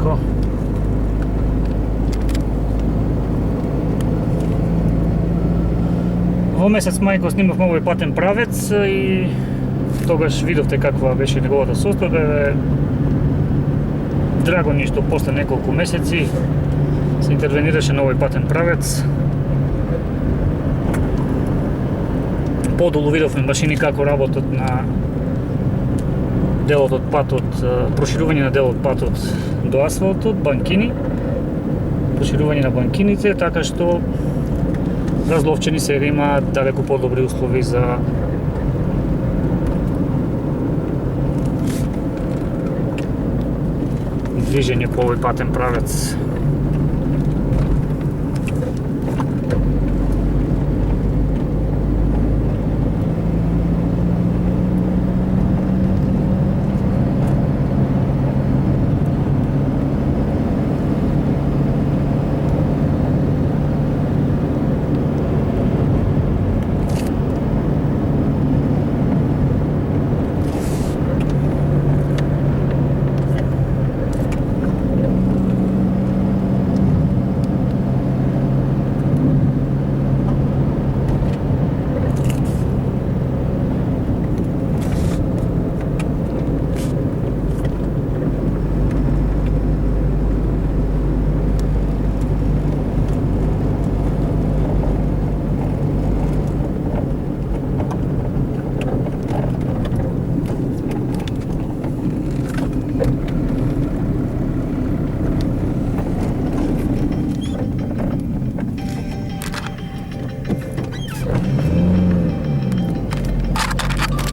кратко. Во месец мај го снимавме овој патен правец и тогаш видовте каква беше неговата состојба. Драго ни што после неколку месеци се интервенираше на овој патен правец. Подолу видовме машини како работат на делот од патот, проширување на делот патот до асфалтот, банкини, проширување на банкините, така што разловчени сега имаат далеку подобри услови за движење по овој патен правец.